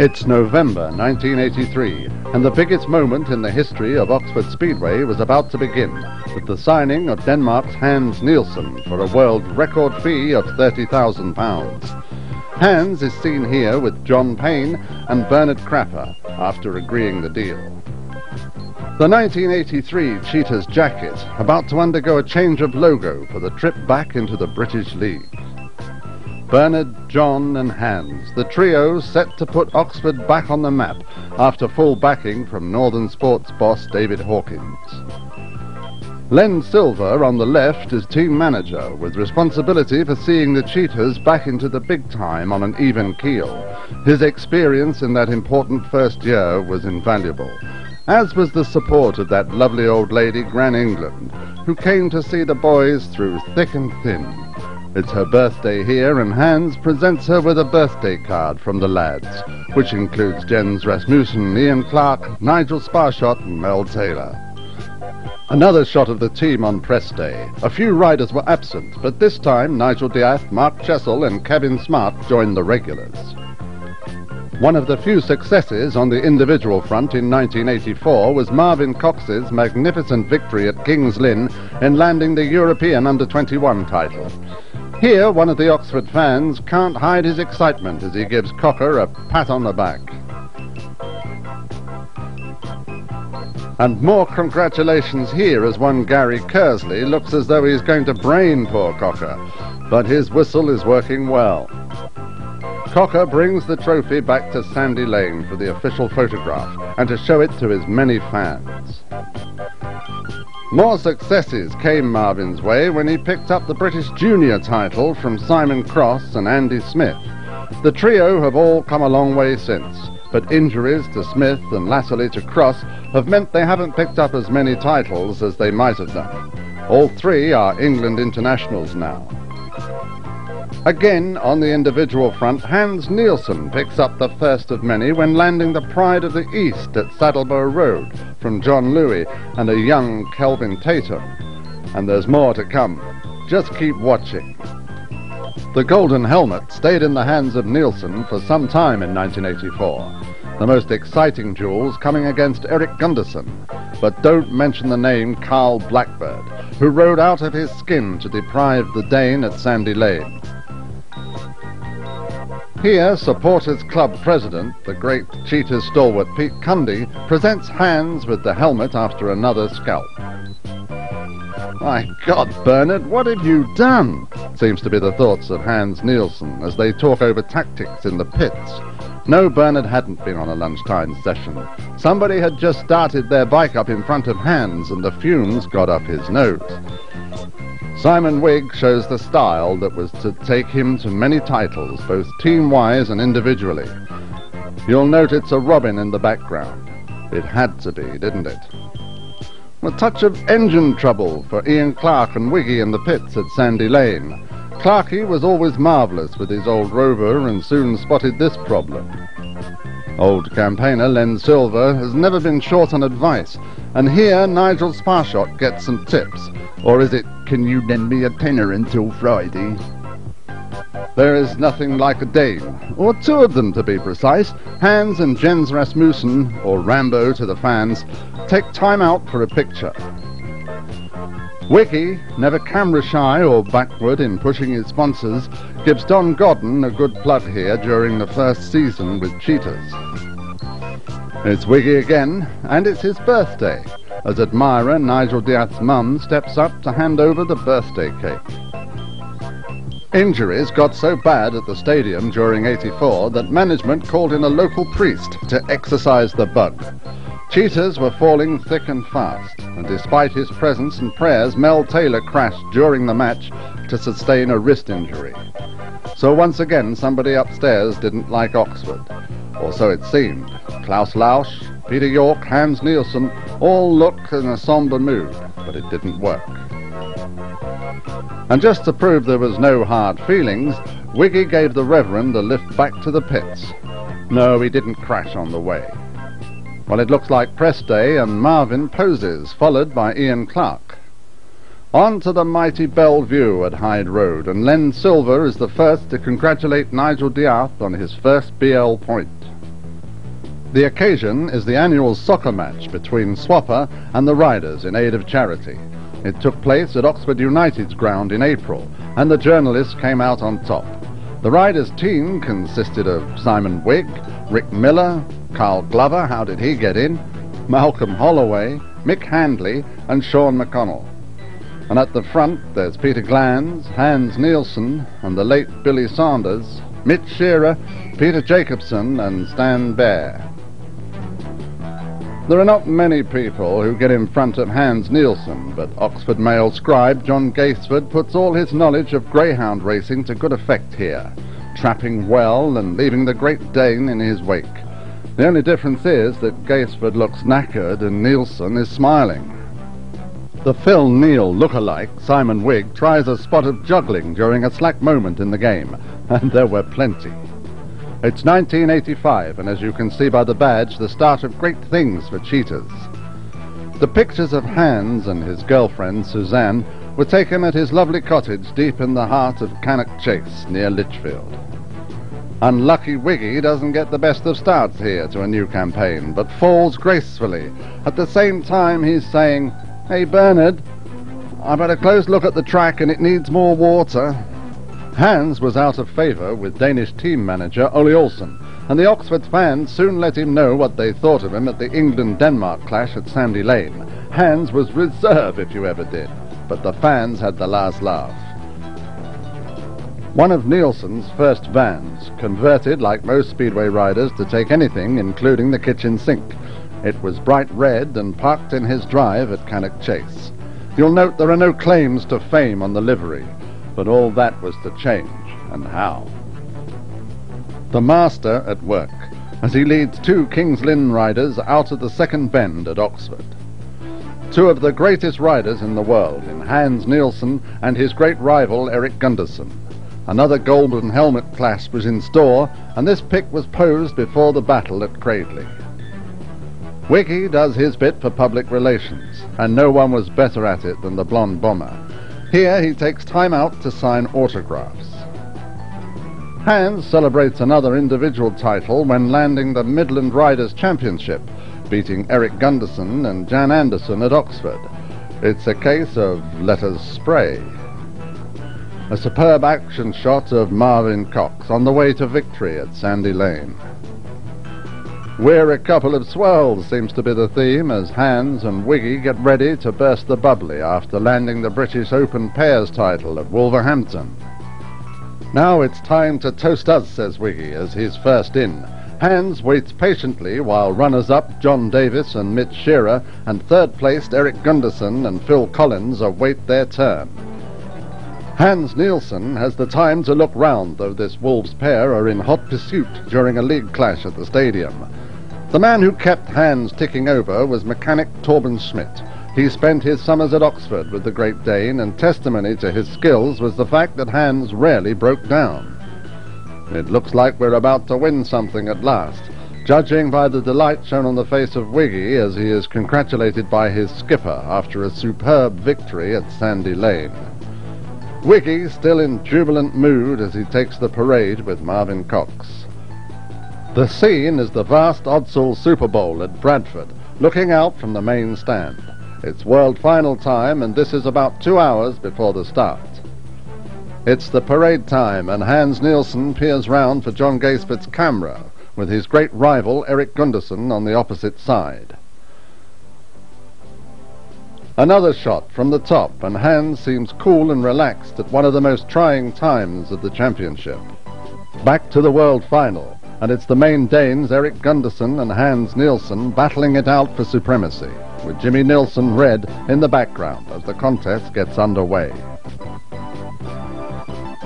It's November 1983, and the biggest moment in the history of Oxford Speedway was about to begin, with the signing of Denmark's Hans Nielsen for a world record fee of £30,000. Hans is seen here with John Payne and Bernard Crapper after agreeing the deal. The 1983 Cheetahs jacket about to undergo a change of logo for the trip back into the British League. Bernard, John and Hans, the trio set to put Oxford back on the map after full backing from Northern Sports boss David Hawkins. Len Silver on the left is team manager, with responsibility for seeing the Cheetahs back into the big time on an even keel. His experience in that important first year was invaluable, as was the support of that lovely old lady, Gran England, who came to see the boys through thick and thin. It's her birthday here, and Hans presents her with a birthday card from the lads, which includes Jens Rasmussen, Ian Clark, Nigel Sparshott and Mel Taylor. Another shot of the team on press day. A few riders were absent, but this time Nigel Diath, Mark Chessel and Kevin Smart joined the regulars. One of the few successes on the individual front in 1984 was Marvin Cox's magnificent victory at King's Lynn in landing the European Under-21 title. Here, one of the Oxford fans can't hide his excitement as he gives Cocker a pat on the back. And more congratulations here as one Gary Kersley looks as though he's going to brain poor Cocker, but his whistle is working well. Cocker brings the trophy back to Sandy Lane for the official photograph and to show it to his many fans. More successes came Marvin's way when he picked up the British Junior title from Simon Cross and Andy Smith. The trio have all come a long way since, but injuries to Smith and latterly to Cross have meant they haven't picked up as many titles as they might have done. All three are England internationals now. Again, on the individual front, Hans Nielsen picks up the first of many when landing the Pride of the East at Saddlebow Road from John Louis and a young Kelvin Tatum. And there's more to come. Just keep watching. The golden helmet stayed in the hands of Nielsen for some time in 1984. The most exciting duels coming against Eric Gunderson. But don't mention the name Carl Blackbird, who rode out of his skin to deprive the Dane at Sandy Lane. Here, Supporters Club President, the great Cheetahs stalwart Pete Cundy, presents Hans with the helmet after another scalp. My God, Bernard, what have you done? Seems to be the thoughts of Hans Nielsen as they talk over tactics in the pits. No, Bernard hadn't been on a lunchtime session. Somebody had just started their bike up in front of Hans and the fumes got up his nose. Simon Wigg shows the style that was to take him to many titles, both team-wise and individually. You'll note it's a robin in the background. It had to be, didn't it? A touch of engine trouble for Ian Clark and Wiggy in the pits at Sandy Lane. Clarky was always marvellous with his old Rover and soon spotted this problem. Old campaigner Len Silver has never been short on advice, and here Nigel Sparshott gets some tips. Or is it, can you lend me a tenner until Friday? There is nothing like a Dane, or two of them to be precise. Hans and Jens Rasmussen, or Rambo to the fans, take time out for a picture. Wiki, never camera shy or backward in pushing his sponsors, gives Don Godden a good plug here during the first season with Cheetahs. It's Wiggy again, and it's his birthday, as admirer Nigel Diath's mum steps up to hand over the birthday cake. Injuries got so bad at the stadium during '84 that management called in a local priest to exorcise the bug. Cheetahs were falling thick and fast, and despite his presence and prayers, Mel Taylor crashed during the match to sustain a wrist injury. So once again, somebody upstairs didn't like Oxford, or so it seemed. Klaus Lausch, Peter York, Hans Nielsen all look in a sombre mood, but it didn't work. And just to prove there was no hard feelings, Wiggy gave the Reverend a lift back to the pits. No, he didn't crash on the way. Well, it looks like press day, and Marvin poses, followed by Ian Clark. On to the mighty Bellevue at Hyde Road, and Len Silver is the first to congratulate Nigel Diath on his first BL point. The occasion is the annual soccer match between Swapper and the riders in aid of charity. It took place at Oxford United's ground in April, and the journalists came out on top. The riders' team consisted of Simon Wigg, Rick Miller, Carl Glover, how did he get in, Malcolm Holloway, Mick Handley and Sean McConnell. And at the front there's Peter Glanz, Hans Nielsen and the late Billy Sanders, Mitch Shearer, Peter Jacobson and Stan Baer. There are not many people who get in front of Hans Nielsen, but Oxford Mail scribe John Gaisford puts all his knowledge of greyhound racing to good effect here, trapping well and leaving the Great Dane in his wake. The only difference is that Gaisford looks knackered and Nielsen is smiling. The Phil Neal look-alike, Simon Wigg, tries a spot of juggling during a slack moment in the game, and there were plenty. It's 1985, and as you can see by the badge, the start of great things for Cheetahs. The pictures of Hans and his girlfriend, Suzanne, were taken at his lovely cottage deep in the heart of Cannock Chase, near Lichfield. Unlucky Wiggy doesn't get the best of starts here to a new campaign, but falls gracefully. At the same time, he's saying, "Hey, Bernard, I've had a close look at the track and it needs more water." Hans was out of favour with Danish team manager Ole Olsen, and the Oxford fans soon let him know what they thought of him at the England-Denmark clash at Sandy Lane. Hans was reserve if you ever did, but the fans had the last laugh. One of Nielsen's first vans, converted like most speedway riders to take anything, including the kitchen sink. It was bright red and parked in his drive at Cannock Chase. You'll note there are no claims to fame on the livery, but all that was to change, and how. The master at work, as he leads two King's Lynn riders out of the second bend at Oxford. Two of the greatest riders in the world, in Hans Nielsen and his great rival Eric Gunderson. Another golden helmet clash was in store, and this pic was posed before the battle at Cradley. Wiggy does his bit for public relations, and no one was better at it than the blonde bomber. Here he takes time out to sign autographs. Hans celebrates another individual title when landing the Midland Riders' Championship, beating Eric Gunderson and Jan Anderson at Oxford. It's a case of let us spray. A superb action shot of Marvin Cox on the way to victory at Sandy Lane. "We're a couple of swells" seems to be the theme as Hans and Wiggy get ready to burst the bubbly after landing the British Open Pairs title at Wolverhampton. "Now it's time to toast us," says Wiggy as he's first in. Hans waits patiently while runners-up John Davis and Mitch Shearer and third-placed Eric Gunderson and Phil Collins await their turn. Hans Nielsen has the time to look round, though this Wolves pair are in hot pursuit during a league clash at the stadium. The man who kept Hans ticking over was mechanic Torben Schmidt. He spent his summers at Oxford with the Great Dane, and testimony to his skills was the fact that Hans rarely broke down. It looks like we're about to win something at last, judging by the delight shown on the face of Wiggy as he is congratulated by his skipper after a superb victory at Sandy Lane. Wiggy still in jubilant mood as he takes the parade with Marvin Cox. The scene is the vast Odsal Super Bowl at Bradford, looking out from the main stand. It's world final time, and this is about 2 hours before the start. It's the parade time, and Hans Nielsen peers round for John Gaisford's camera, with his great rival Eric Gunderson on the opposite side. Another shot from the top, and Hans seems cool and relaxed at one of the most trying times of the championship. Back to the world final, and it's the main Danes Eric Gunderson and Hans Nielsen battling it out for supremacy, with Jimmy Nilsson red in the background as the contest gets underway.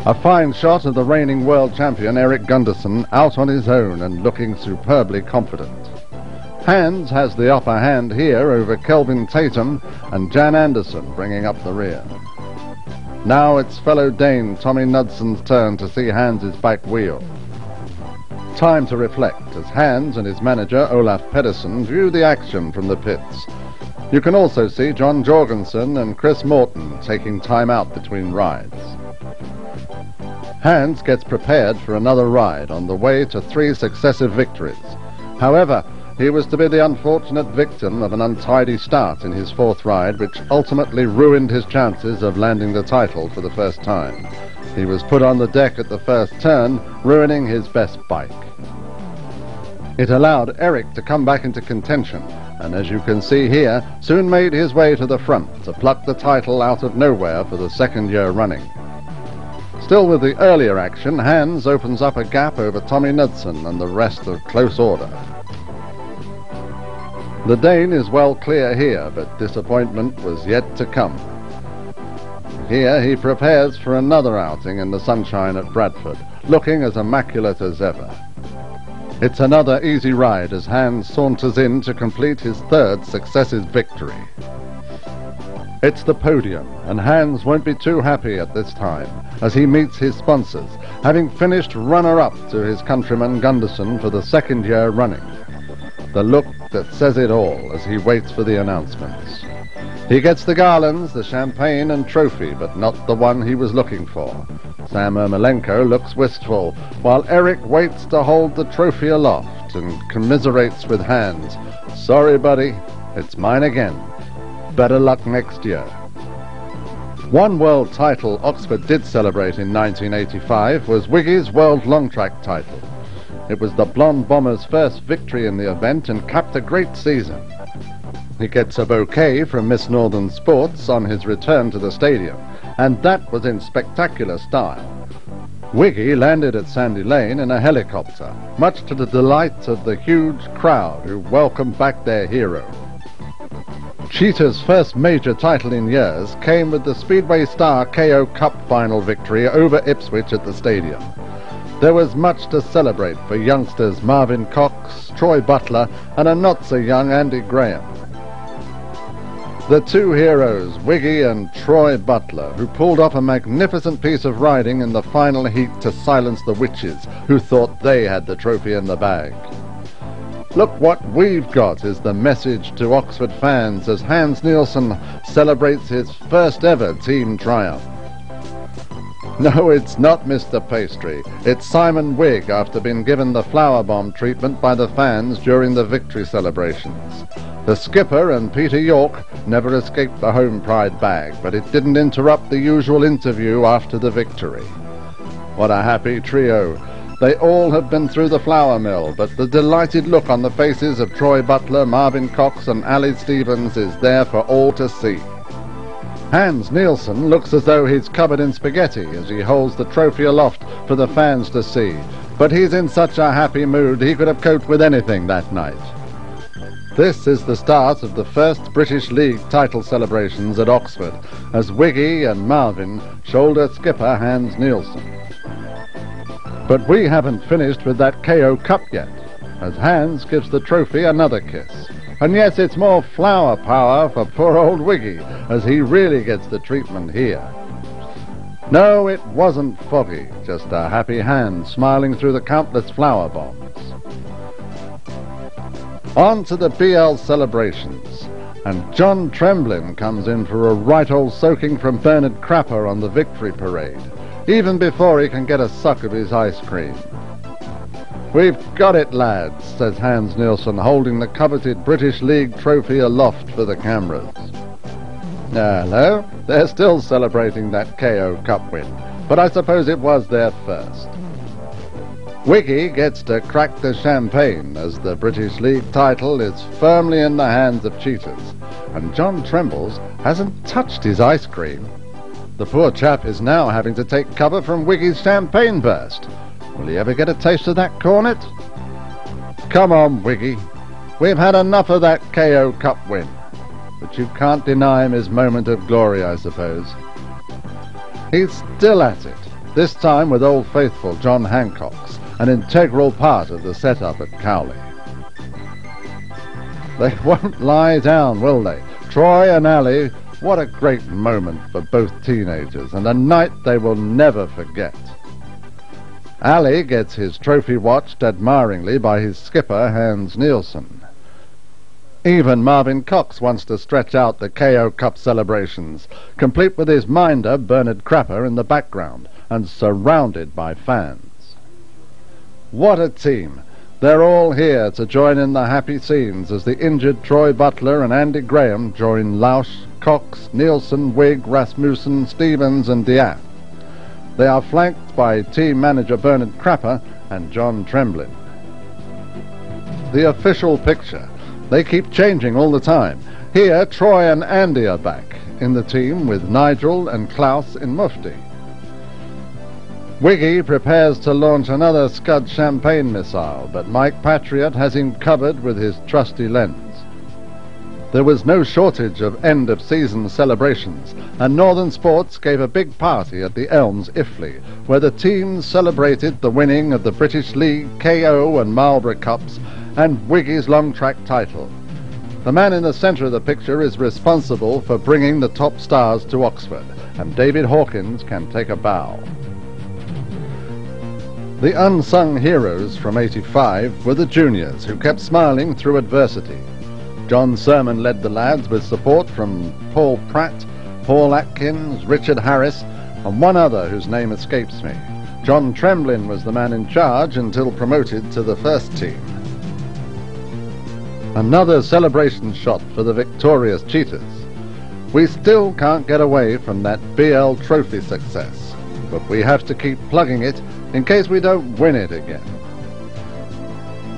A fine shot of the reigning world champion Eric Gunderson out on his own and looking superbly confident. Hans has the upper hand here over Kelvin Tatum and Jan Anderson bringing up the rear. Now it's fellow Dane Tommy Knudson's turn to see Hans's back wheel. Time to reflect as Hans and his manager Olaf Pedersen view the action from the pits. You can also see John Jorgensen and Chris Morton taking time out between rides. Hans gets prepared for another ride on the way to 3 successive victories. However, he was to be the unfortunate victim of an untidy start in his fourth ride, which ultimately ruined his chances of landing the title for the first time. He was put on the deck at the first turn, ruining his best bike. It allowed Eric to come back into contention, and as you can see here, soon made his way to the front to pluck the title out of nowhere for the second year running. Still with the earlier action, Hans opens up a gap over Tommy Knudsen and the rest of close order. The Dane is well clear here, but disappointment was yet to come. Here he prepares for another outing in the sunshine at Bradford, looking as immaculate as ever. It's another easy ride as Hans saunters in to complete his third successive victory. It's the podium, and Hans won't be too happy at this time, as he meets his sponsors, having finished runner-up to his countryman Gunderson for the second year running. The look that says it all as he waits for the announcements. He gets the garlands, the champagne and trophy, but not the one he was looking for. Sam Ermolenko looks wistful, while Eric waits to hold the trophy aloft and commiserates with Hans. "Sorry, buddy, it's mine again. Better luck next year." One world title Oxford did celebrate in 1985 was Wiggy's world long track title. It was the Blonde Bomber's first victory in the event and capped a great season. He gets a bouquet from Miss Northern Sports on his return to the stadium, and that was in spectacular style. Wiggy landed at Sandy Lane in a helicopter, much to the delight of the huge crowd who welcomed back their hero. Cheetah's first major title in years came with the Speedway Star KO Cup final victory over Ipswich at the stadium. There was much to celebrate for youngsters Marvin Cox, Troy Butler, and a not-so-young Andy Graham. The two heroes, Wiggy and Troy Butler, who pulled off a magnificent piece of riding in the final heat to silence the witches who thought they had the trophy in the bag. "Look what we've got," is the message to Oxford fans as Hans Nielsen celebrates his first ever team triumph. No, it's not Mr. Pastry. It's Simon Wigg after being given the flower bomb treatment by the fans during the victory celebrations. The skipper and Peter York never escaped the home pride bag, but it didn't interrupt the usual interview after the victory. What a happy trio. They all have been through the flour mill, but the delighted look on the faces of Troy Butler, Marvin Cox and Ali Stevens is there for all to see. Hans Nielsen looks as though he's covered in spaghetti as he holds the trophy aloft for the fans to see, but he's in such a happy mood he could have coped with anything that night. This is the start of the first British League title celebrations at Oxford, as Wiggy and Marvin shoulder skipper Hans Nielsen. But we haven't finished with that KO Cup yet, as Hans gives the trophy another kiss. And yes, it's more flower power for poor old Wiggy, as he really gets the treatment here. No, it wasn't foggy, just a happy Hans smiling through the countless flower bombs. On to the BL celebrations, and John Tremblin comes in for a right old soaking from Bernard Crapper on the victory parade, even before he can get a suck of his ice cream. "We've got it, lads," says Hans Nielsen, holding the coveted British League trophy aloft for the cameras. Hello, they're still celebrating that KO Cup win, but I suppose it was their first. Wiggy gets to crack the champagne as the British League title is firmly in the hands of Cheetahs, and John Trembles hasn't touched his ice cream. The poor chap is now having to take cover from Wiggy's champagne burst. Will he ever get a taste of that cornet? Come on, Wiggy. We've had enough of that KO Cup win. But you can't deny him his moment of glory, I suppose. He's still at it, this time with Old Faithful John Hancock's, an integral part of the setup at Cowley. They won't lie down, will they? Troy and Ali, what a great moment for both teenagers, and a night they will never forget. Ali gets his trophy watched admiringly by his skipper, Hans Nielsen. Even Marvin Cox wants to stretch out the KO Cup celebrations, complete with his minder, Bernard Crapper, in the background, and surrounded by fans. What a team! They're all here to join in the happy scenes as the injured Troy Butler and Andy Graham join Lausch, Cox, Nielsen, Wigg, Rasmussen, Stevens and Diath. They are flanked by team manager Bernard Crapper and John Tremblin. The official picture. They keep changing all the time. Here, Troy and Andy are back in the team with Nigel and Klaus in mufti. Wiggy prepares to launch another Scud champagne missile, but Mike Patriot has him covered with his trusty lens. There was no shortage of end-of-season celebrations, and Northern Sports gave a big party at the Elms, Iffley, where the teams celebrated the winning of the British League, KO and Marlborough Cups, and Wiggy's long-track title. The man in the centre of the picture is responsible for bringing the top stars to Oxford, and David Hawkins can take a bow. The unsung heroes from '85 were the juniors, who kept smiling through adversity. John Sermon led the lads with support from Paul Pratt, Paul Atkins, Richard Harris, and one other whose name escapes me. John Tremblin was the man in charge until promoted to the first team. Another celebration shot for the victorious Cheetahs. We still can't get away from that BL Trophy success, but we have to keep plugging it in case we don't win it again.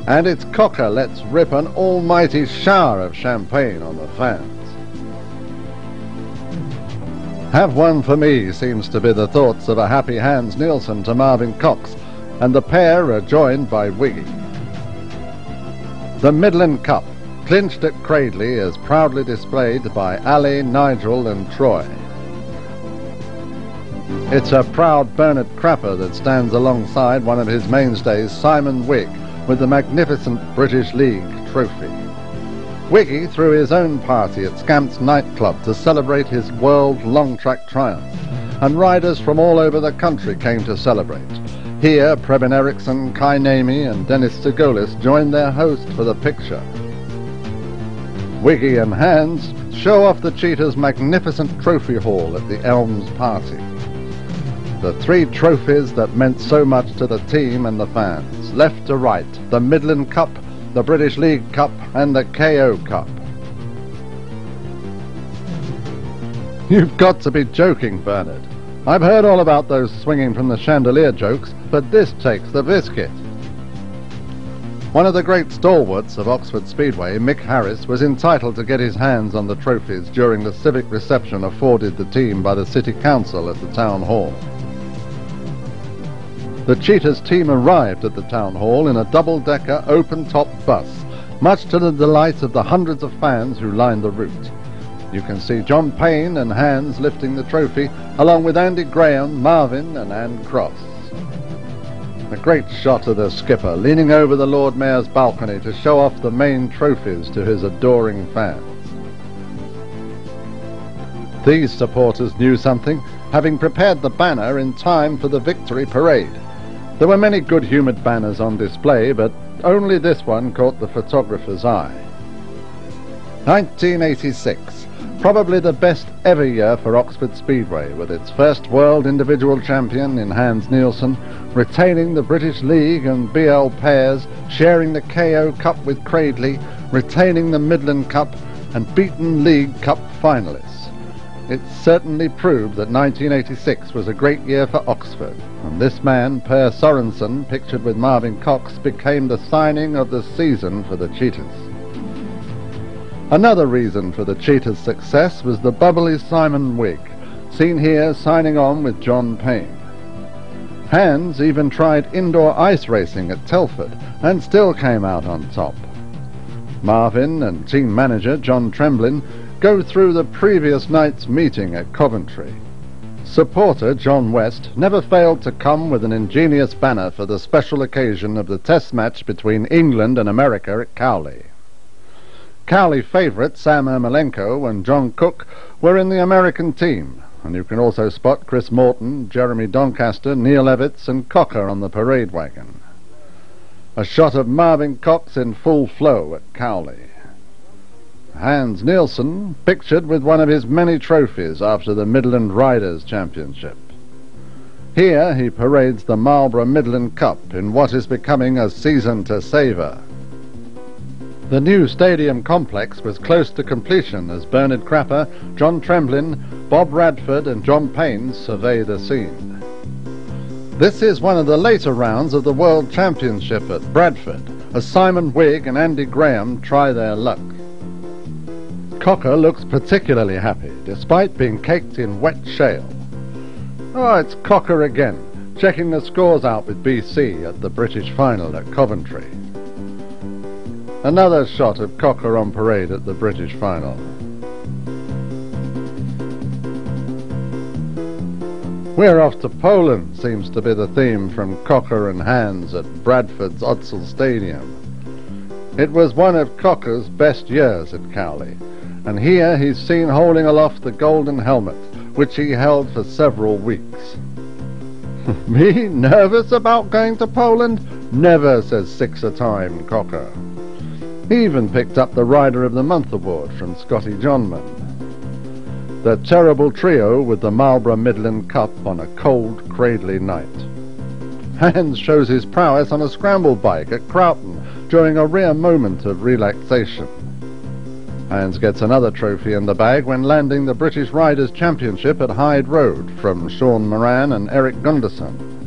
And it's Cocker lets rip an almighty shower of champagne on the fans. Have one for me seems to be the thoughts of a happy Hans Nielsen to Marvin Cox, and the pair are joined by Wiggy. The Midland Cup, clinched at Cradley, is proudly displayed by Ali, Nigel and Troy. It's a proud Bernard Crapper that stands alongside one of his mainstays, Simon Wigg, with the magnificent British League trophy. Wiggy threw his own party at Scamp's nightclub to celebrate his world long-track triumph, and riders from all over the country came to celebrate. Here, Preben Eriksson, Kai Nami and Dennis Segolis joined their host for the picture. Wiggy and Hans show off the Cheetahs' magnificent trophy hall at the Elms party. The three trophies that meant so much to the team and the fans, left to right, the Midland Cup, the British League Cup and the KO Cup. You've got to be joking, Bernard. I've heard all about those swinging from the chandelier jokes, but this takes the biscuit. One of the great stalwarts of Oxford Speedway, Mick Harris, was entitled to get his hands on the trophies during the civic reception afforded the team by the City Council at the Town Hall. The Cheetahs team arrived at the Town Hall in a double-decker open-top bus, much to the delight of the hundreds of fans who lined the route. You can see John Payne and Hans lifting the trophy, along with Andy Graham, Marvin and Ann Cross. A great shot of the skipper leaning over the Lord Mayor's balcony to show off the main trophies to his adoring fans. These supporters knew something, having prepared the banner in time for the victory parade. There were many good-humoured banners on display, but only this one caught the photographer's eye. 1986, probably the best ever year for Oxford Speedway, with its first world individual champion in Hans Nielsen, retaining the British League and BL pairs, sharing the KO Cup with Cradley, retaining the Midland Cup and beaten League Cup finalists. It certainly proved that 1986 was a great year for Oxford, and this man, Per Sorensen, pictured with Marvin Cox, became the signing of the season for the Cheetahs. Another reason for the Cheetahs' success was the bubbly Simon Wigg, seen here signing on with John Payne. Hans even tried indoor ice racing at Telford and still came out on top. Marvin and team manager John Tremblin go through the previous night's meeting at Coventry. Supporter John West never failed to come with an ingenious banner for the special occasion of the test match between England and America at Cowley. Cowley favourite Sam Ermolenko and John Cook were in the American team, and you can also spot Chris Morton, Jeremy Doncaster, Neil Evitts and Cocker on the parade wagon. A shot of Marvin Cox in full flow at Cowley. Hans Nielsen, pictured with one of his many trophies after the Midland Riders' Championship. Here he parades the Marlborough Midland Cup in what is becoming a season to savour. The new stadium complex was close to completion as Bernard Crapper, John Tremblin, Bob Radford and John Payne survey the scene. This is one of the later rounds of the World Championship at Bradford, as Simon Wigg and Andy Graham try their luck. Cocker looks particularly happy, despite being caked in wet shale. Oh, it's Cocker again, checking the scores out with BC at the British final at Coventry. Another shot of Cocker on parade at the British final. We're off to Poland seems to be the theme from Cocker and Hans at Bradford's Odsal Stadium. It was one of Cocker's best years at Cowley, and here he's seen holding aloft the golden helmet, which he held for several weeks. Me nervous about going to Poland? Never, says six-a-time Cocker. He even picked up the Rider of the Month award from Scotty Johnman. The terrible trio with the Marlborough Midland Cup on a cold, cradly night. Hans shows his prowess on a scramble bike at Croughton during a rare moment of relaxation. Hans gets another trophy in the bag when landing the British Riders' Championship at Hyde Road from Sean Moran and Eric Gunderson.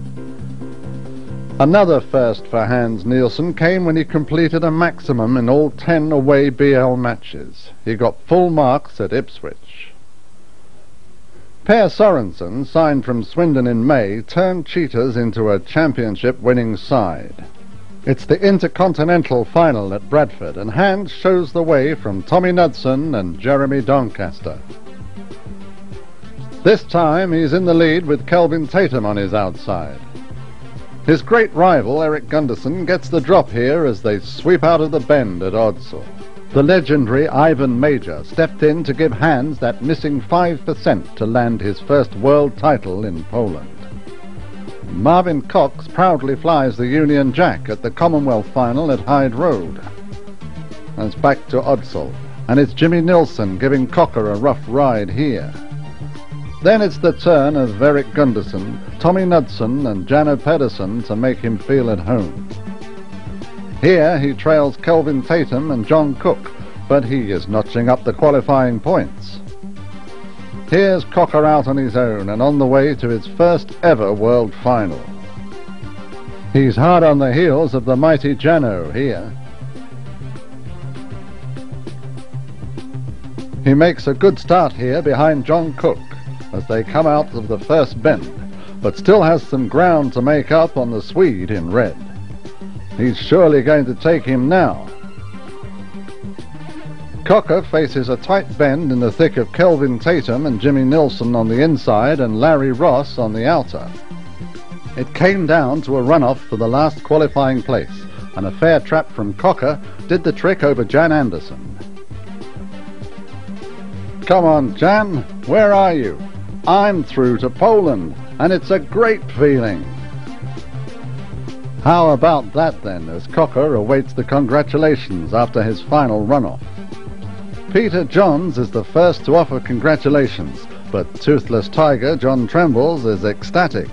Another first for Hans Nielsen came when he completed a maximum in all 10 away BL matches. He got full marks at Ipswich. Per Sorensen, signed from Swindon in May, turned Cheetahs into a championship-winning side. It's the Intercontinental final at Bradford, and Hans shows the way from Tommy Knudsen and Jeremy Doncaster. This time he's in the lead with Kelvin Tatum on his outside. His great rival, Eric Gunderson, gets the drop here as they sweep out of the bend at Odsal. The legendary Ivan Major stepped in to give Hans that missing 5% to land his first world title in Poland. Marvin Cox proudly flies the Union Jack at the Commonwealth final at Hyde Road. And it's back to Odsal, and it's Jimmy Nilsson giving Cocker a rough ride here. Then it's the turn of Eric Gunderson, Tommy Knudsen and Jano Pedersen to make him feel at home. Here he trails Kelvin Tatum and John Cook, but he is notching up the qualifying points. Here's Cocker out on his own and on the way to his first ever world final. He's hard on the heels of the mighty Jano here. He makes a good start here behind John Cook as they come out of the first bend, but still has some ground to make up on the Swede in red. He's surely going to take him now. Cocker faces a tight bend in the thick of Kelvin Tatum and Jimmy Nilsson on the inside and Larry Ross on the outer. It came down to a runoff for the last qualifying place, and a fair trap from Cocker did the trick over Jan Anderson. Come on, Jan, where are you? I'm through to Poland, and it's a great feeling. How about that then, as Cocker awaits the congratulations after his final runoff. Peter Johns is the first to offer congratulations, but toothless tiger John Trembles is ecstatic.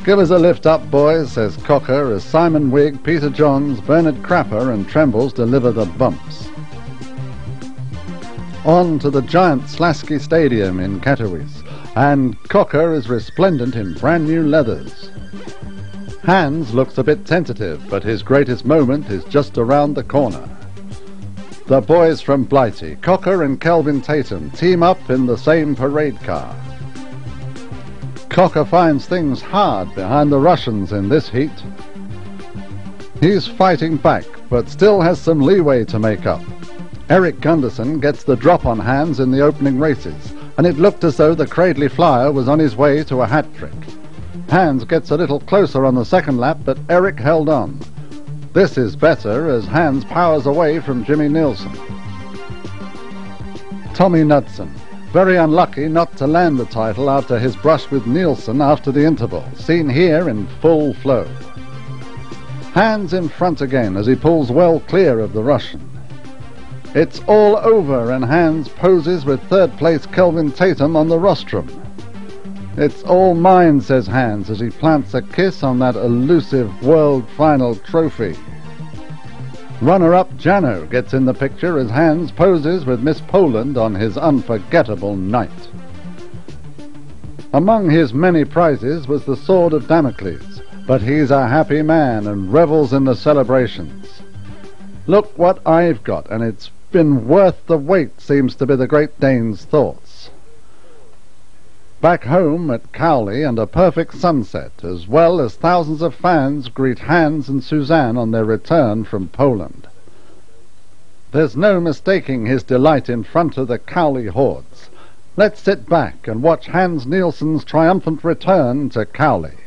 Give us a lift up, boys, says Cocker as Simon Wigg, Peter Johns, Bernard Crapper and Trembles deliver the bumps. On to the giant Slasky Stadium in Katowice, and Cocker is resplendent in brand new leathers. Hans looks a bit tentative, but his greatest moment is just around the corner. The boys from Blighty, Cocker and Kelvin Tatum, team up in the same parade car. Cocker finds things hard behind the Russians in this heat. He's fighting back, but still has some leeway to make up. Eric Gunderson gets the drop on Hans in the opening races, and it looked as though the Cradley Flyer was on his way to a hat-trick. Hans gets a little closer on the second lap, but Eric held on. This is better as Hans powers away from Jimmy Nilsson. Tommy Knudsen, very unlucky not to land the title after his brush with Nilsson after the interval, seen here in full flow. Hans in front again as he pulls well clear of the Russian. It's all over and Hans poses with third place Kelvin Tatum on the rostrum. "It's all mine," says Hans as he plants a kiss on that elusive World Final trophy. Runner-up Jano gets in the picture as Hans poses with Miss Poland on his unforgettable night. Among his many prizes was the Sword of Damocles, but he's a happy man and revels in the celebrations. "Look what I've got, and it's been worth the wait," seems to be the Great Dane's thoughts. Back home at Cowley, and a perfect sunset, as well as thousands of fans greet Hans and Suzanne on their return from Poland. There's no mistaking his delight in front of the Cowley hordes. Let's sit back and watch Hans Nielsen's triumphant return to Cowley.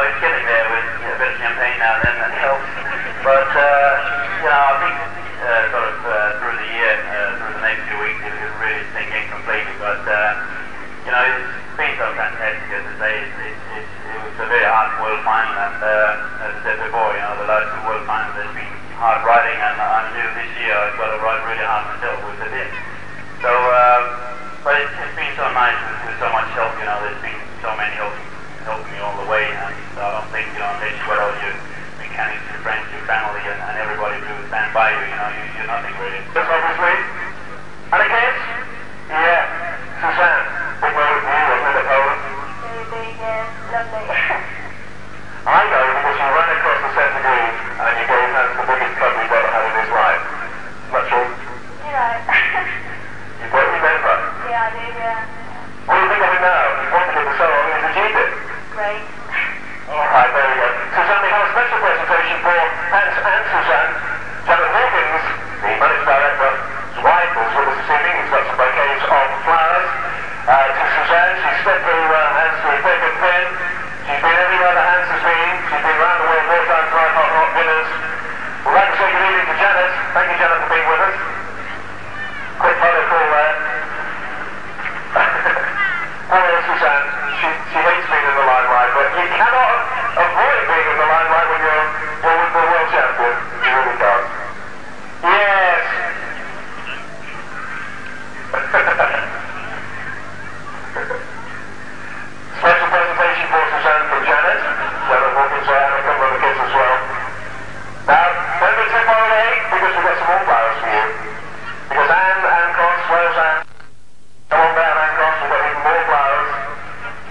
It's getting there with a bit of champagne now and then, that helps. But as I say, it was a very hard world final, and as I said before, you know, the last two world finals has been hard riding, and I knew this year I've got to ride really hard myself with the pin. So, but it's been so nice with so much help, you know, there's been so many helping me all the way, and I don't think, you know, unless you got all your mechanics, your friends, your family, and everybody to stand by you, you know, you're nothing really. Yes, obviously. And the kids? Yeah. Suzanne, big moment for you, wasn't it, at home? Very big, yeah. Lovely. I know because you ran across the centre green and you gave Hans the biggest club he's ever had in his life. Is that true? You're right. You don't remember? Yeah, I do, yeah. What do you think of it now? You've wanted it for so long, you've achieved it. Great. Alright, there we go. Suzanne, we have a special presentation for Hans and Suzanne. Janet Hawkins, the managing director's wife, is with us this evening. He's got some bouquets of flowers. To Suzanne, she's stepped through Hans to a thick and thin. She's been everywhere that Hans has been. She's been around the world more times than I've got dinners. We'd like to say good evening to Janet. Thank you, Janet, for being with us. Quick photo call there. Poor Suzanne, she hates being in the limelight, but you cannot avoid being in the limelight when you're with the world champion. You really can't. Yes! Special presentation for Suzanne from Janet. Janet Hawkins there, and a couple of the kids as well. Now, don't be too far away, because we've got some more flowers for you. Because Anne Cross, where's Anne? Come on down, Anne Cross, we've got even more flowers.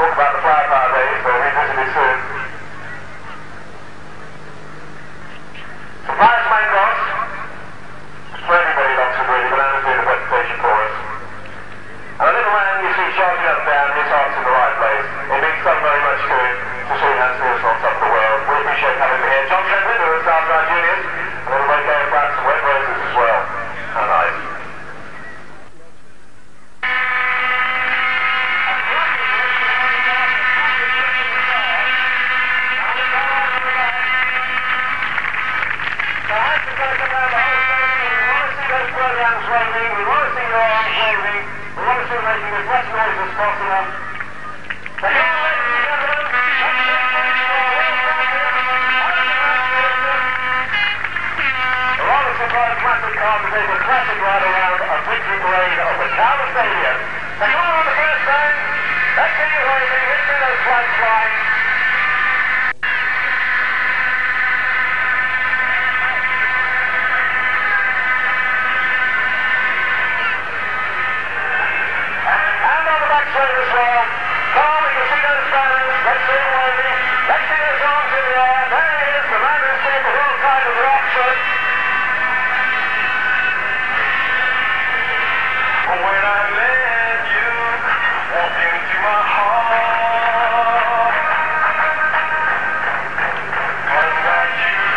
Talk about the flower power days, so we'll revisit it soon. Some flowers from Anne Cross. It's for everybody at Oxford really, but Anne's doing a presentation for us. And a little man you see charging up and down, his heart's in the right place. It means so very much to him to see Hans Nielsen on top of the world. We appreciate having him here. John Trent who looks after our juniors, and a little bouquet of flowers and wet roses as well. How nice. Programs waving, we want to see your arms waving, we want to see you making as much noise as possible. So come on, ladies and gentlemen, let's the Roller Supply Classic car to take a classic ride around a victory parade of the Calder Stadium. So come on the first time, let's see you waving, let's see those flags flying. As well. Come on, we can see those banners. Let's see them waving. Let's see those arms in the air. There he is, the man who's been the world title for Oxford. When I let you walk into my heart, congratulations.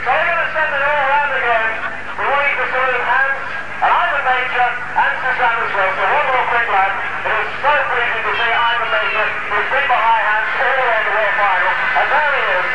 So we're going to send it all around again. We want you to salute Hans, and Ivan Major, and Suzanne as well. So one more quick lad. It is so pleasing to see Ivan Major, who's been behind Hans all the way to the world final. And there he is.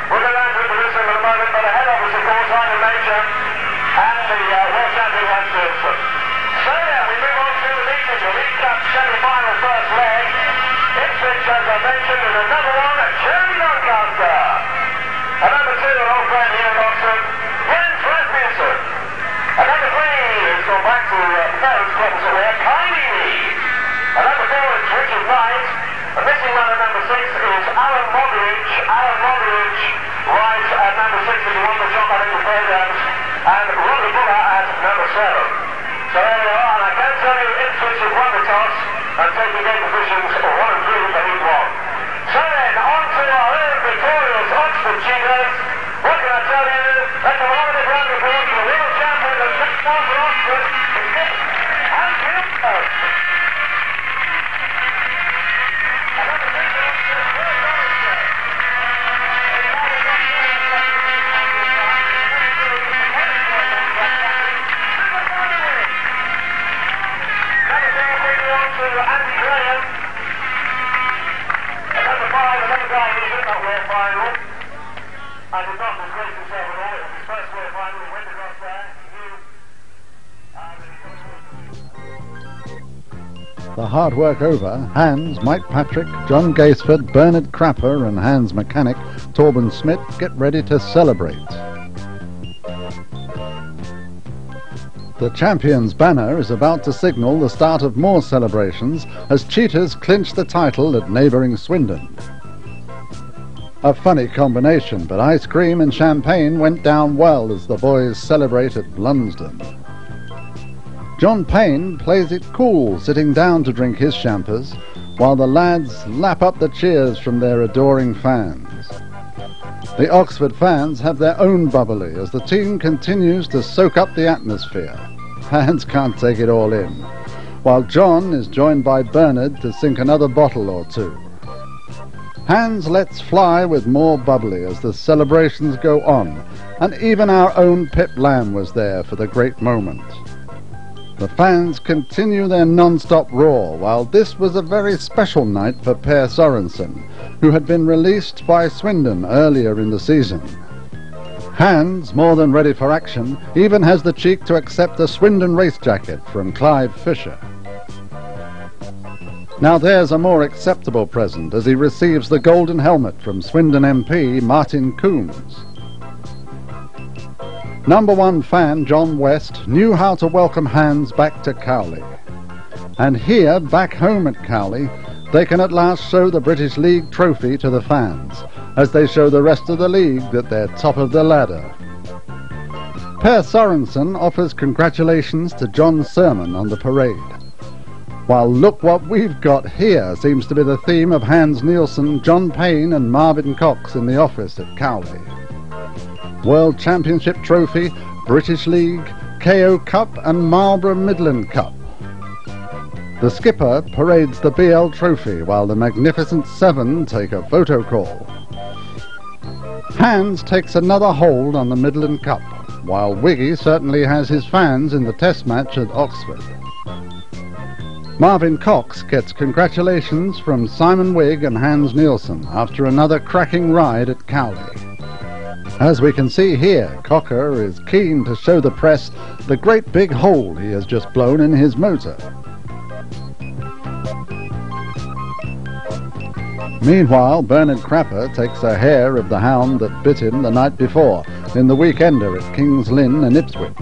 We'll go down to the position in a moment, but ahead of us, of course, Simon Major and the world champion Hans Nielsen. So now we move on to the League Cup semi-final first leg. Ipswich, as I mentioned, is another one at Cherry Doncaster. And number 2, an old friend here at Oxford, Jens Rasmussen. And number 3 has gone back to Paris clubs away, Kylie Lee. And number 4 is Richard Knight. The missing man at number 6 is Alan Modridge. Alan Modridge rides at number 6 if you want the job in the programs. And Ronnie Buller at number 7. So there we are, and I can tell you Ipswich have won the toss and taking game positions 1 and 3 in the League One. So then, on to our own victorious Oxford Cheetahs. What can I tell you? Let's have a lot of round of applause for the world champion of the for Oxford, and Cheetahs. I did not disgrace himself at all. It was his first way final. He went across there. He knew. The hard work over, Hans, Mike Patrick, John Gaisford, Bernard Crapper and Hans Mechanic, Torben Smith get ready to celebrate. The champions' banner is about to signal the start of more celebrations as Cheetahs clinch the title at neighbouring Swindon. A funny combination, but ice cream and champagne went down well as the boys celebrate at Blunsdon. John Payne plays it cool, sitting down to drink his champers, while the lads lap up the cheers from their adoring fans. The Oxford fans have their own bubbly as the team continues to soak up the atmosphere. Hans can't take it all in, while John is joined by Bernard to sink another bottle or two. Hans lets fly with more bubbly as the celebrations go on, and even our own Pip Lamb was there for the great moment. The fans continue their non-stop roar, while this was a very special night for Per Sorensen, who had been released by Swindon earlier in the season. Hans, more than ready for action, even has the cheek to accept a Swindon race jacket from Clive Fisher. Now there's a more acceptable present as he receives the golden helmet from Swindon MP Martin Coombs. Number 1 fan John West knew how to welcome Hans back to Cowley. And here, back home at Cowley, they can at last show the British League trophy to the fans, as they show the rest of the league that they're top of the ladder. Per Sorensen offers congratulations to John Sermon on the parade. While Look What We've Got Here seems to be the theme of Hans Nielsen, John Payne and Marvin Cox in the office at Cowley. World Championship Trophy, British League, KO Cup and Marlborough Midland Cup. The skipper parades the BL Trophy while the Magnificent Seven take a photo call. Hans takes another hold on the Midland Cup, while Wiggy certainly has his fans in the test match at Oxford. Marvin Cox gets congratulations from Simon Wigg and Hans Nielsen after another cracking ride at Cowley. As we can see here, Cocker is keen to show the press the great big hole he has just blown in his motor. Meanwhile, Bernard Crapper takes a hair of the hound that bit him the night before in the weekender at King's Lynn and Ipswich.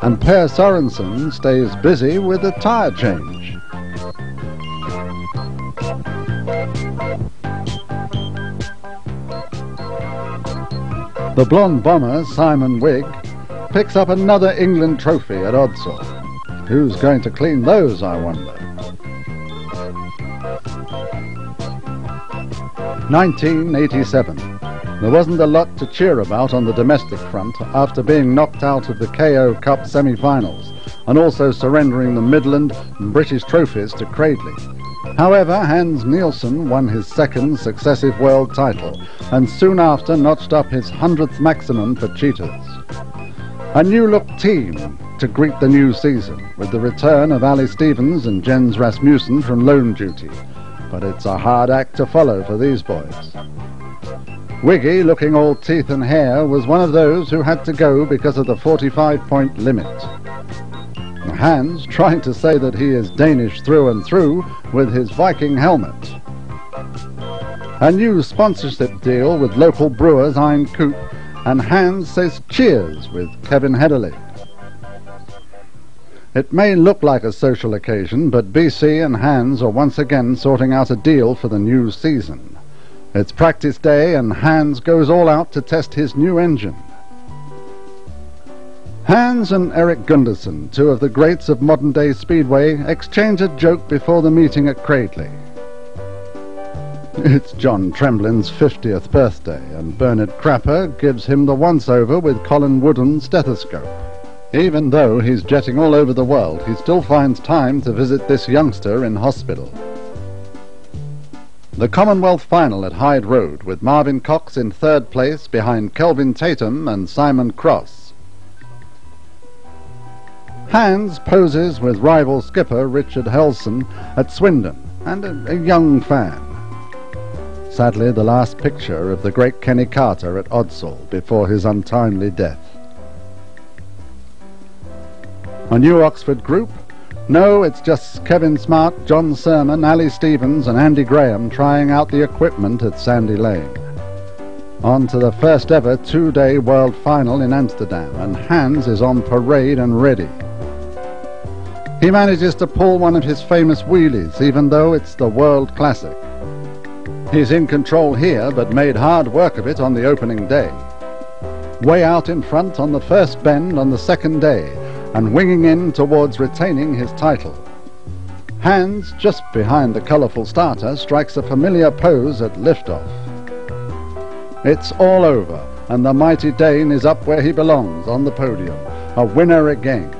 And Per Sorensen stays busy with a tyre change. The blonde bomber, Simon Wigg, picks up another England trophy at Odsall. Who's going to clean those, I wonder? 1987. There wasn't a lot to cheer about on the domestic front after being knocked out of the KO Cup semi-finals and also surrendering the Midland and British trophies to Cradley. However, Hans Nielsen won his second successive world title and soon after notched up his 100th maximum for Cheetahs. A new-look team to greet the new season with the return of Ali Stevens and Jens Rasmussen from loan duty, but it's a hard act to follow for these boys. Wiggy, looking all teeth and hair, was one of those who had to go because of the 45-point limit. Hans, trying to say that he is Danish through and through with his Viking helmet. A new sponsorship deal with local brewers Ein Coop, and Hans says cheers with Kevin Hedderly. It may look like a social occasion, but BC and Hans are once again sorting out a deal for the new season. It's practice day and Hans goes all out to test his new engine. Hans and Eric Gunderson, two of the greats of modern-day speedway, exchange a joke before the meeting at Cradley. It's John Tremblin's 50th birthday, and Bernard Crapper gives him the once-over with Colin Wooden's stethoscope. Even though he's jetting all over the world, he still finds time to visit this youngster in hospital. The Commonwealth final at Hyde Road, with Marvin Cox in third place behind Kelvin Tatum and Simon Cross. Hans poses with rival skipper Richard Helson at Swindon, and a young fan. Sadly, the last picture of the great Kenny Carter at Odsall before his untimely death. A new Oxford group? No, it's just Kevin Smart, John Sermon, Ali Stevens and Andy Graham trying out the equipment at Sandy Lane. On to the first ever two-day world final in Amsterdam, and Hans is on parade and ready. He manages to pull one of his famous wheelies, even though it's the World Classic. He's in control here, but made hard work of it on the opening day. Way out in front on the first bend on the second day, and winging in towards retaining his title. Hans, just behind the colourful starter, strikes a familiar pose at liftoff. It's all over, and the mighty Dane is up where he belongs, on the podium, a winner again.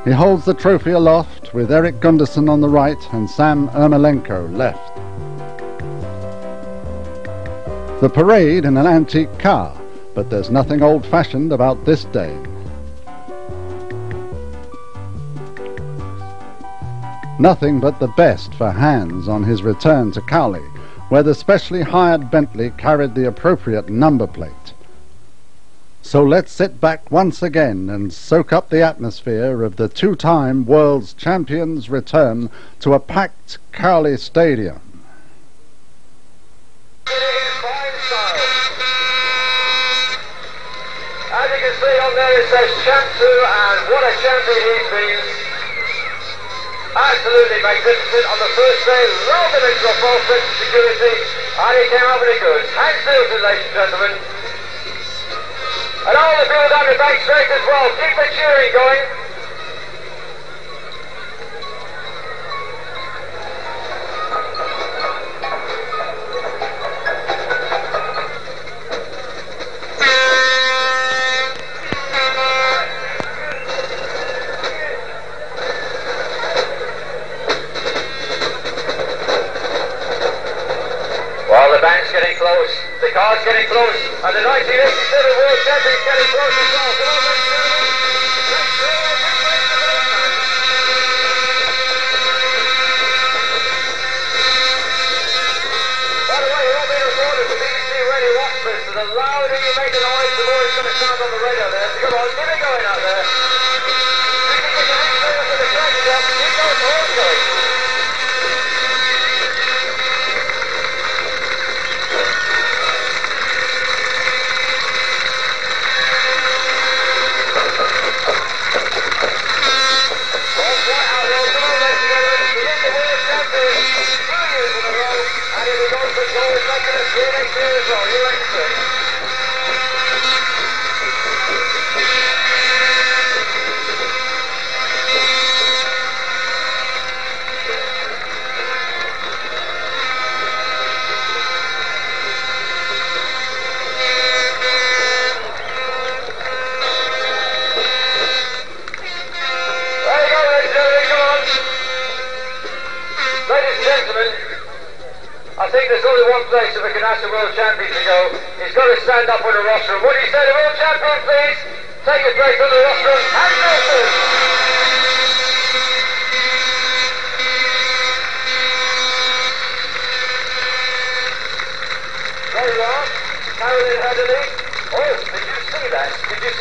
He holds the trophy aloft, with Eric Gunderson on the right and Sam Ermolenko left. The parade in an antique car, but there's nothing old-fashioned about this day. Nothing but the best for Hans on his return to Cowley, where the specially hired Bentley carried the appropriate number plate. So let's sit back once again and soak up the atmosphere of the two-time world's champions' return to a packed Cowley Stadium. As you can see on there it says Champ 2, and what a champion he's been. Absolutely magnificent on the first day, rolled him into a false sense of security, and he came out really good. Hans Nielsen, ladies and gentlemen. And all the people down the back straight as well, keep the cheering going. Well, the band's getting close, the car's getting close, and the 1987 World Champion's getting close as well. Come on, ladies and gentlemen. Let's go, by the way, you're all being recorded for BBC Radio Oxford, so the louder you make the noise, the more it's going to sound on the radio there. So come on, keep it going out there. You can get your hands over to the track up, keep going, keep going. I think there's only one place if we can ask the world champion to go. He's got to stand up on the rostrum. What do you say, the world champion, please? Take your place on the rostrum. Hans Nielsen. There you are.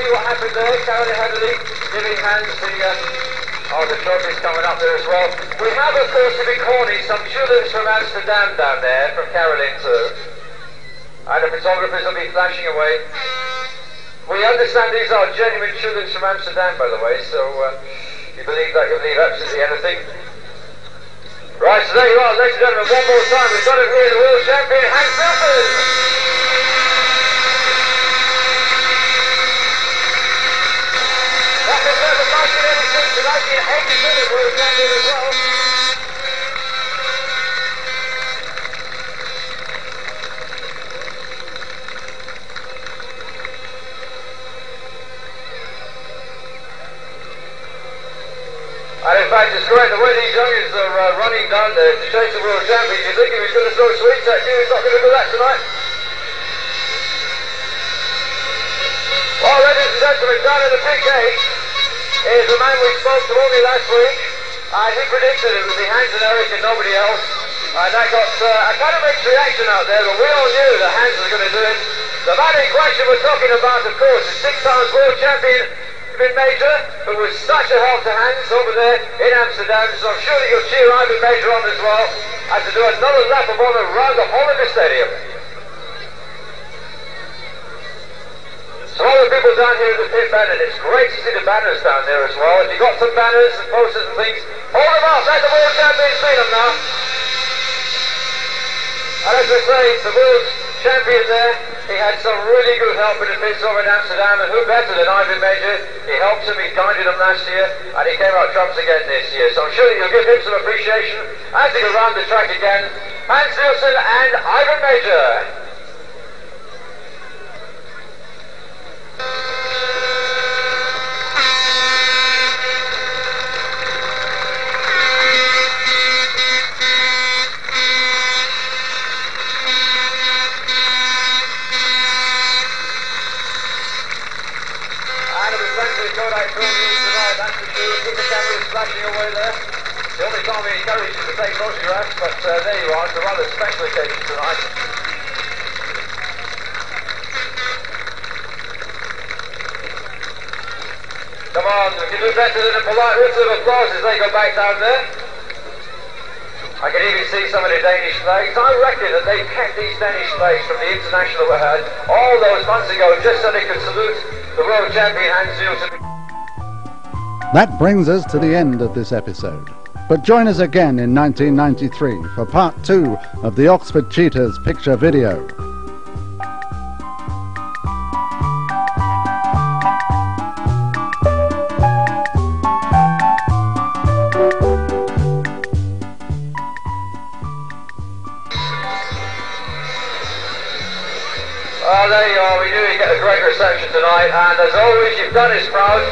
see what happened there. Carolyn Headley giving hands to the trophy's coming up there as well. We have, of course, to be corny, some tulips from Amsterdam down there, from Carolyn too. And the photographers will be flashing away. We understand these are genuine tulips from Amsterdam, by the way, so you believe that, you believe absolutely anything. Right, so there you are, ladies and gentlemen, one more time. We've got it here, the world champion, Hans Nielsen. That was from 1986 to 1987 world champion as well. And in fact, it's great the way these youngsters are running down there to chase the world champion. You think he was going to throw sweets at you, he's not going to do that tonight. Well, ladies and gentlemen, down in the pink gate is the man we spoke to only last week. He predicted it would be Hans and Eric and nobody else. And that got a kind of mixed reaction out there, but we all knew that Hans was going to do it. The man in question we're talking about, of course, is 6 times world champion Major, who was such a help to Hans over there in Amsterdam, so I'm sure that you'll cheer Ivan Major on as well, and to do another lap of honour around the whole of the stadium. So all the people down here at the pit banner, it's great to see the banners down there as well. If you've got some banners and posters and things, hold them up, let the world champion see them now. And as I say, the world champion there, he had some really good help in the pits over in Amsterdam, and who better than Ivan Major? He helped him, he guided him last year, and he came out trumps again this year. So I'm sure that you'll give him some appreciation as they go round the track again. Hans Nielsen and Ivan Major. Flashing away there. The only time we encourage you to take photographs, but there you are, it's a rather special occasion tonight. Come on, we can do better than a polite whistle of applause as they go back down there. I can even see some of the Danish flags. I reckon that they kept these Danish flags from the international we had all those months ago just so they could salute the world champion Hans Nielsen. That brings us to the end of this episode. But join us again in 1993 for part 2 of the Oxford Cheetahs picture video. Well, there you are. We knew you'd get a great reception tonight, and as always, you've done us proud.